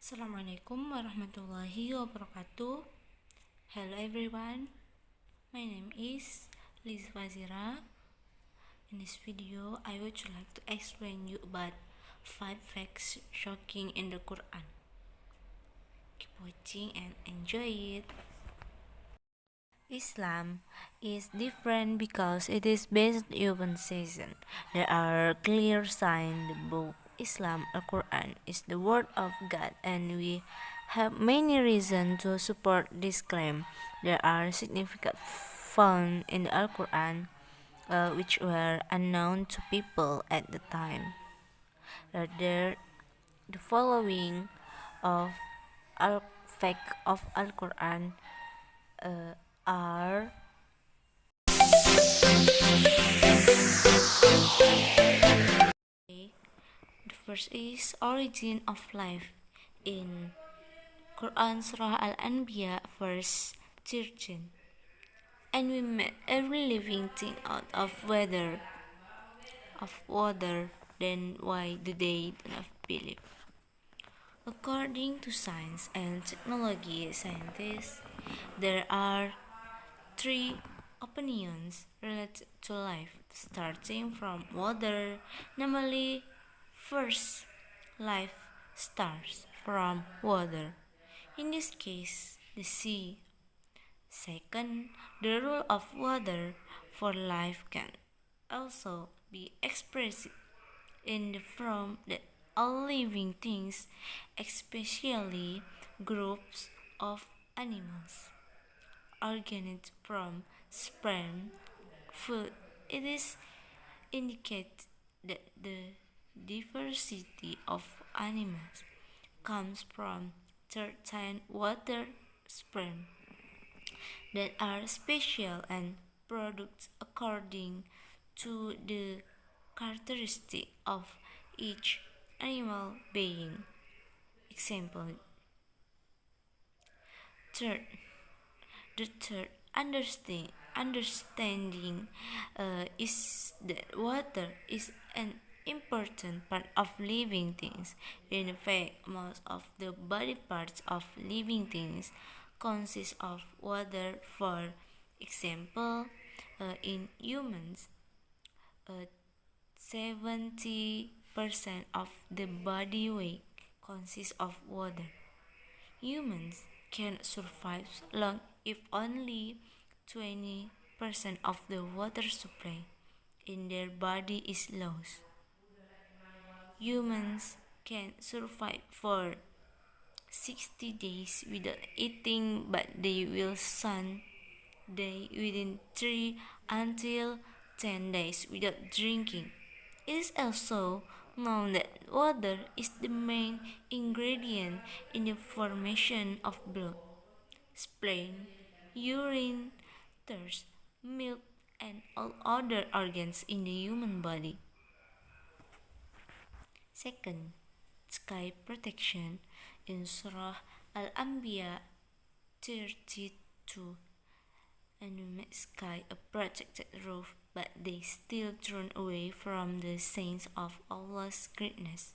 Assalamualaikum warahmatullahi wabarakatuh. Hello everyone, my name is Liz Wazira. In this video, I would like to explain you about 5 facts shocking in the Quran. Keep watching and enjoy it. Islam is different because it is based upon season. There are clear signs the book Islam, Al-Quran, is the word of God, and we have many reasons to support this claim. There are significant found in the Al-Quran which were unknown to people at the time. The following of fact of Al-Quran are the first is origin of life in Quran Surah Al-Anbiya verse 13. And we made every living thing out of water, then why do they not believe? According to science and technology scientists, there are 3 opinions related to life, starting from water. Namely, first, life starts from water. In this case, the sea. Second, the rule of water for life can also be expressed in the form that all living things, especially groups of animals, originated from sperm, food. It is indicated that the diversity of animals comes from certain water sperm that are special and products according to the characteristic of each animal being. Example. Third, the third understanding is that water is an important part of living things. In fact, most of the body parts of living things consist of water. For example, in humans, 70% of the body weight consists of water. Humans can survive long if only 20% of the water supply in their body is lost. Humans can survive for 60 days without eating, but they will soon die within 3 until 10 days without drinking. It is also known that water is the main ingredient in the formation of blood, spleen, urine, thirst, milk, and all other organs in the human body. Second, sky protection in Surah Al-Anbiya 32. And we make sky a protected roof, but they still turn away from the signs of Allah's greatness.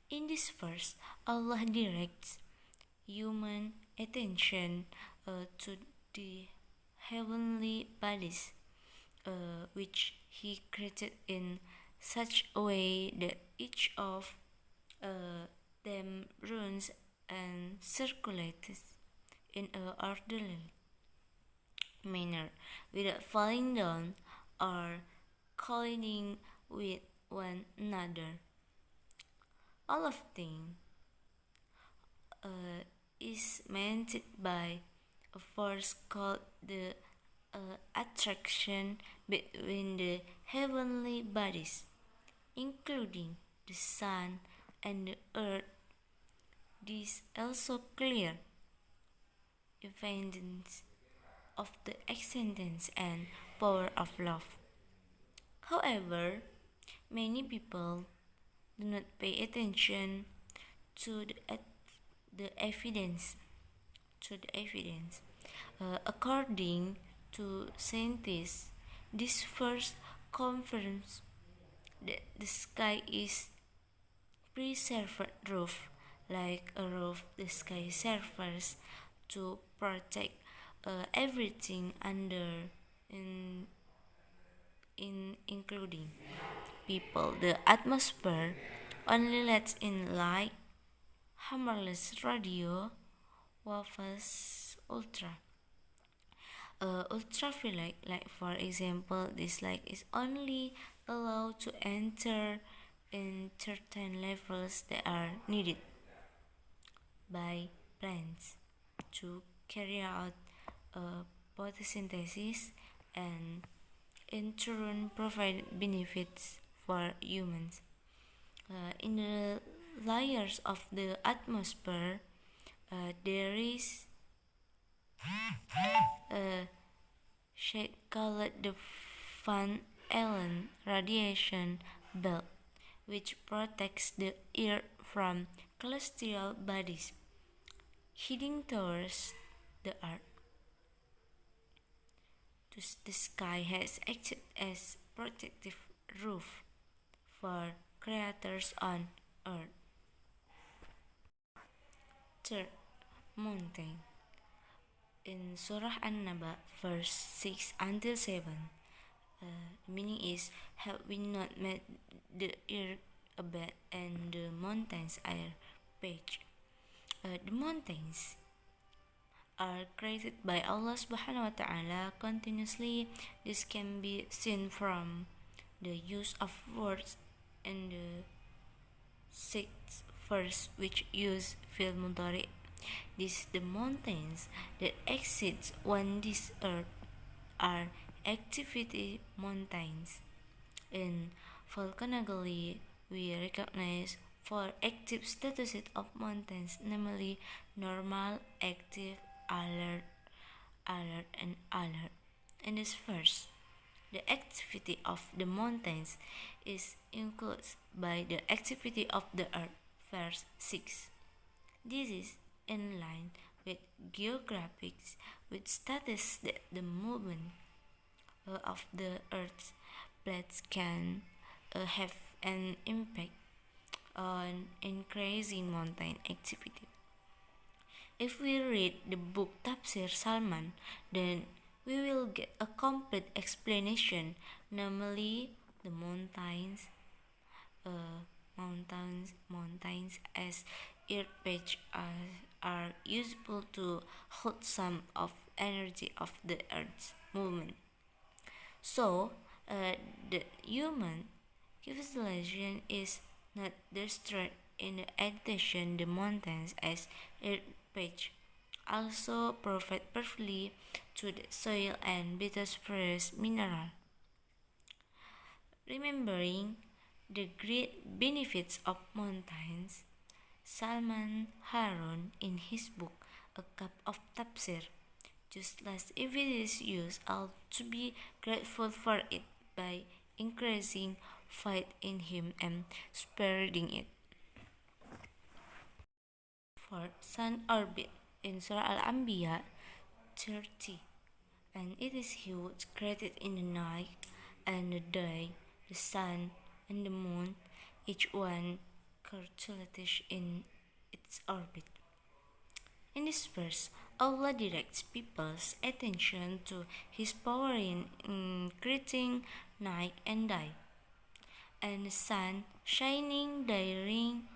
In this verse, Allah directs human attention to the heavenly bodies, which He created in such a way that each of them runs and circulates in an orderly manner without falling down or colliding with one another. All of them is maintained by a force called the attraction between the heavenly bodies, including the sun and the earth. This also clear evidence of the existence and power of love. However, many people do not pay attention to the evidence. According to scientists, this first confirms that the sky is preserved roof like a roof. The sky serves to protect everything under, in, including people. The atmosphere only lets in light, harmless radio waves, ultraviolet light. For example, this light is only allowed to enter in certain levels that are needed by plants to carry out photosynthesis and in turn provide benefits for humans. In the layers of the atmosphere, there is a shade called the Van Allen radiation belt, which protects the Earth from celestial bodies heading towards the Earth. Thus, the sky has acted as protective roof for creatures on Earth. Third, mountain. In Surah An-Naba, verse 6 until 7, the meaning is, have we not made the earth a bed and the mountains are page? The mountains are created by Allah subhanahu wa ta'ala continuously. This can be seen from the use of words in the sixth verse, which use fi'l mudari. These the mountains that exist on this earth are activity mountains. In volcanology, we recognize four active statuses of mountains, namely normal, active, alert, alert, and alert. In this verse, the activity of the mountains is included by the activity of the earth, verse 6. This is in line with geographics, with status that the movement of the earth's plates can have an impact on increasing mountain activity. If we read the book Tafsir Salman, then we will get a complete explanation, namely the mountains as earth patch are useful to hold some of energy of the earth's movement. So, the human civilization is not destroyed. In addition, the mountains as earth patch also provide perfectly to the soil and bituminous mineral. Remembering the great benefits of mountains, Salman Harun, in his book A Cup of Tafsir, just as if it is used, ought to be grateful for it by increasing faith in him and spreading it. For sun orbit in Surah Al-Anbiya 30, and it is he who created in the night and the day, the sun and the moon, each one calculated in its orbit. In this verse, Allah directs people's attention to His power in creating night and day, and the sun shining during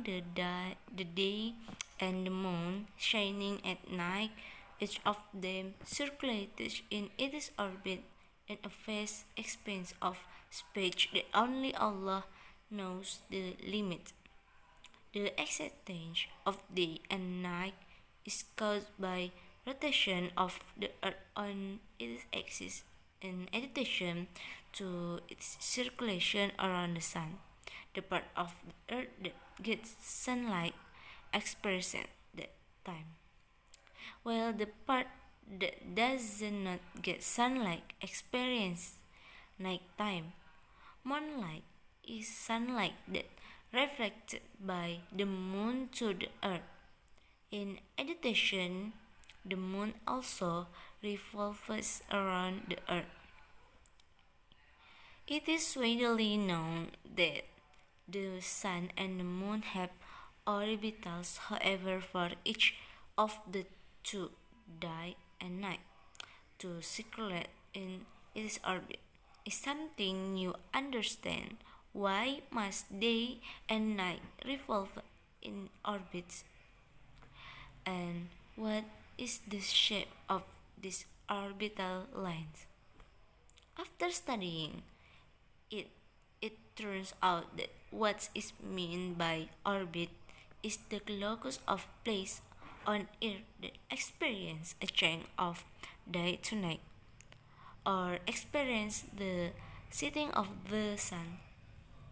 the day and the moon shining at night, each of them circulated in its orbit in a vast expanse of space that only Allah knows the limit. The exchange of day and night is caused by rotation of the earth on its axis in addition to its circulation around the sun. The part of the earth that gets sunlight expresses that time, while the part that does not get sunlight experiences night time. Moonlight is sunlight that reflected by the moon to the earth. In addition, the moon also revolves around the earth. It is widely known that the sun and the moon have orbitals, however, for each of the two, day and night, to circulate in its orbit. Is something you understand. Why must day and night revolve in orbits? And what is the shape of these orbital lines? After studying it, it turns out that what is meant by orbit is the locus of place on Earth that experience a change of day to night, or experience the setting of the sun.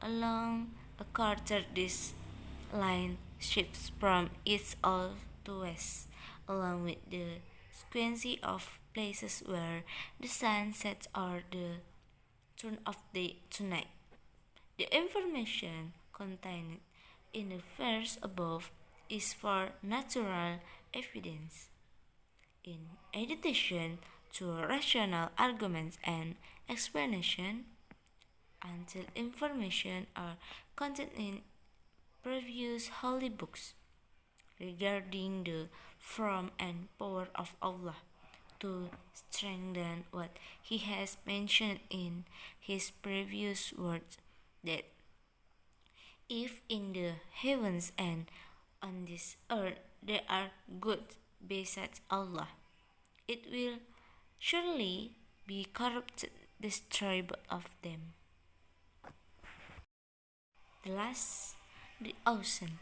Along a quarter, this line shifts from east to west, along with the sequence of places where the sun sets or the turn of day to night. The information contained in the verse above is for natural evidence. In addition to rational arguments and explanation, until information are contained in previous holy books regarding the form and power of Allah to strengthen what he has mentioned in his previous words, that if in the heavens and on this earth there are good besides Allah, it will surely be corrupted, destroyed of them. The last, the ocean.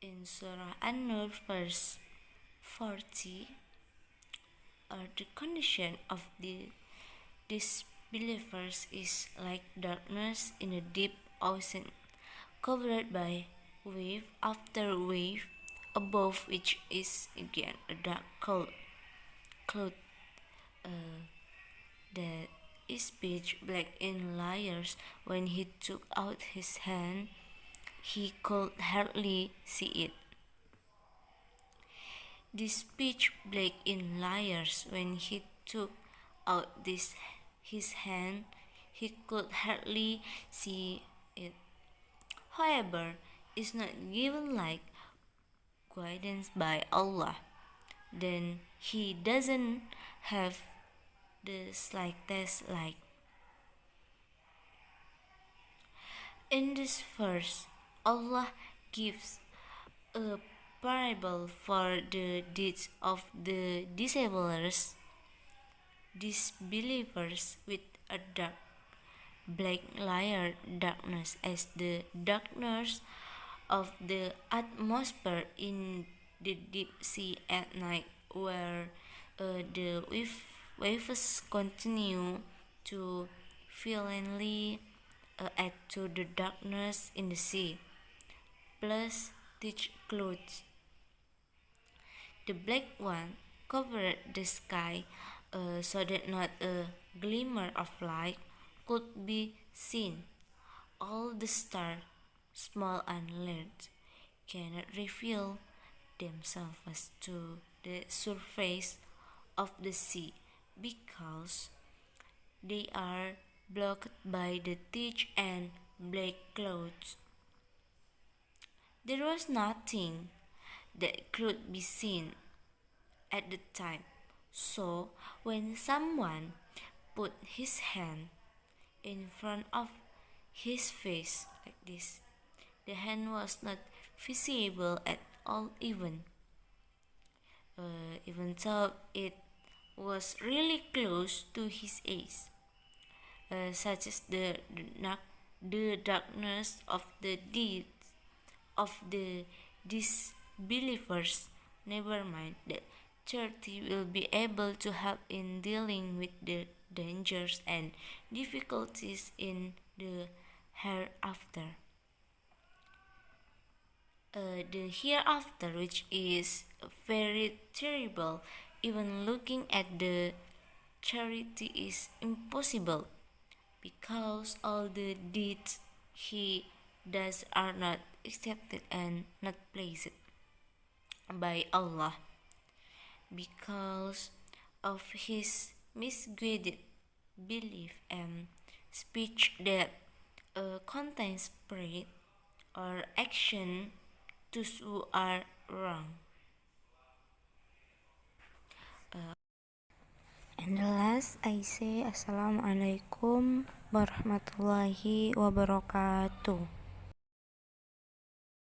In Surah An-Nur verse 40, the condition of the disbelievers is like darkness in a deep ocean, covered by wave after wave, above which is again a dark cloud that is pitch black in layers. When he took out his hand, he could hardly see it. This pitch black in layers. When he took out his hand, he could hardly see it. However, it's not given like guidance by Allah, then he doesn't have the slightest like. In this verse, Allah gives a parable for the deeds of the disbelievers with a dark black layer darkness as the darkness of the atmosphere in the deep sea at night, where the waves continue to violently add to the darkness in the sea, plus thick clouds. The black one covered the sky so that not a glimmer of light could be seen. All the stars, small and large, cannot reveal themselves to the surface of the sea because they are blocked by the thick and black clouds. There was nothing that could be seen at the time, so when someone put his hand in front of his face like this, the hand was not visible at all, even though it was really close to his eyes, such as the darkness of the deeds of the disbelievers. Never mind that charity will be able to help in dealing with the dangers and difficulties in the hereafter. The hereafter, which is very terrible, even looking at the charity is impossible because all the deeds he does are not accepted and not placed by Allah because of his misguided belief and speech that contains pride. or action those who are wrong. And the last I say Assalamualaikum warahmatullahi wabarakatuh.